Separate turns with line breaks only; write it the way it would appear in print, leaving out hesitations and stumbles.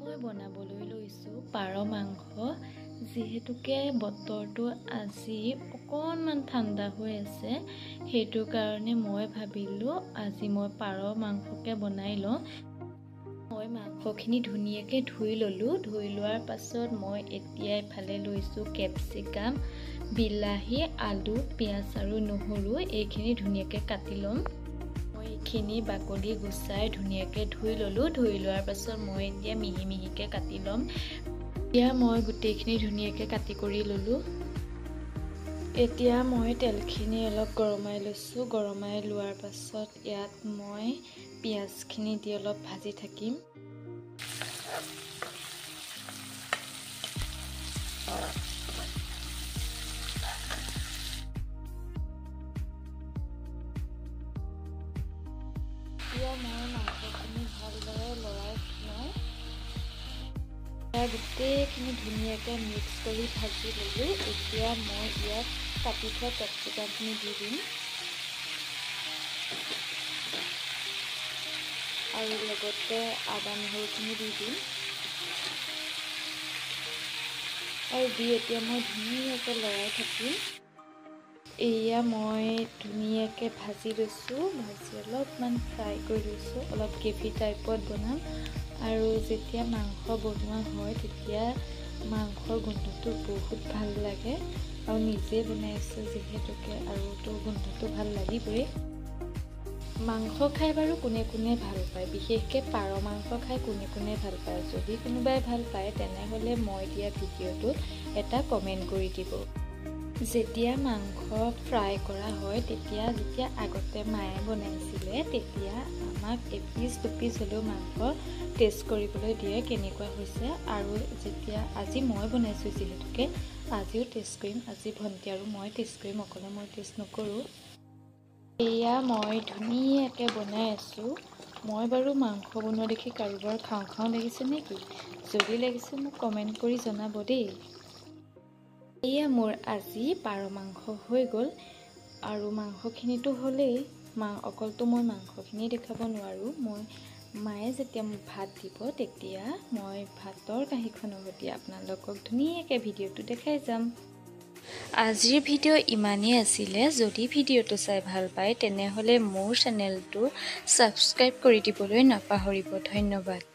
মই বনাবলৈ লৈছোঁ পাৰ মাংস। যিহেতুকে বতৰটো আজি অকণমান ঠাণ্ডা হৈ আছে, সেইটো কাৰণে মই ভাবিলোঁ আজি মই পাৰ মাংসকে বনাই লওঁ। মই মাংসখিনি ধুনীয়াকৈ ধুই ল'লোঁ। ধুই লোৱাৰ পাছত মই এতিয়া এফালে লৈছোঁ কেপচিকাম, বিলাহী, আলু, পিঁয়াজ আৰু নহৰু। এইখিনি ধুনীয়াকৈ কাটি ল'ম। মই এইখিনি বাকলি গুচাই ধুনীয়াকৈ ধুই ল'লোঁ। ধুই লোৱাৰ পাছত মই এতিয়া মিহি মিহিকৈ কাটি ল'ম। এতিয়া মই গোটেইখিনি ধুনীয়াকৈ কাটি কৰি ল'লোঁ। এতিয়া মই তেলখিনি অলপ গৰমাই লৈছোঁ। গৰমাই লোৱাৰ পাছত ইয়াত মই পিঁয়াজখিনি দি অলপ ভাজি থাকিম। এতিয়া মই মাংসখিনি ভালদৰে লৰাই গোটেইখিনি ধুনীয়াকৈ মিক্স কৰি ভাজি ল'লোঁ। এতিয়া মই ইয়াত কাটি থোৱা কেপচিকামখিনি দি দিম আৰু লগতে আদা নহৰুখিনি দি দিম আৰু দি এতিয়া মই ধুনীয়াকৈ লৰাই থাকিম। এয়া মই ধুনীয়াকৈ ভাজি লৈছোঁ। ভাজি অলপমান ফ্ৰাই কৰি লৈছোঁ। অলপ গ্ৰেভি টাইপত বনাম আৰু যেতিয়া মাংস বনোৱা হয় তেতিয়া মাংসৰ গোন্ধটো বহুত ভাল লাগে আৰু নিজে বনাইছোঁ যিহেতুকে আৰুতো গোন্ধটো ভাল লাগিবই। মাংস খাই বাৰু কোনে কোনে ভাল পায়, বিশেষকৈ পাৰ মাংস খাই কোনে কোনে ভাল পায়। যদি কোনোবাই ভাল পায় তেনেহ'লে মই দিয়া ভিডিঅ'টোত এটা কমেণ্ট কৰি দিব। যেতিয়া মাংস ফ্ৰাই কৰা হয় যেতিয়া আগতে মায়ে বনাইছিলে তেতিয়া আমাক এপিচ দুপিচ হ'লেও মাংস টেষ্ট কৰিবলৈ দিয়ে কেনেকুৱা হৈছে। আৰু যেতিয়া আজি মই বনাইছোঁ যিহেতুকে আজিও টেষ্ট কৰিম। আজি ভণ্টি আৰু মই টেষ্ট কৰিম, অকলে মই টেষ্ট নকৰোঁ। এয়া মই ধুনীয়াকৈ বনাই আছোঁ। মই বাৰু মাংস বনোৱা দেখি কাৰোবাৰ খাওঁ খাওঁ লাগিছে নেকি? যদি লাগিছে মোক কমেণ্ট কৰি জনাব দেই। এয়া মোৰ আজি পাৰ মাংস হৈ গ'ল আৰু মাংসখিনিতো হ'লেই। অকলতো মই মাংসখিনি দেখাব নোৱাৰোঁ। মায়ে যেতিয়া মোক ভাত দিব তেতিয়া মই ভাতৰ কাঁহীখনৰ সৈতে আপোনালোকক ধুনীয়াকৈ ভিডিঅ'টো দেখাই যাম। আজিৰ ভিডিঅ' ইমানেই আছিলে। যদি ভিডিঅ'টো চাই ভাল পায় তেনেহ'লে মোৰ চেনেলটো ছাবস্ক্ৰাইব কৰি দিবলৈ নাপাহৰিব। ধন্যবাদ।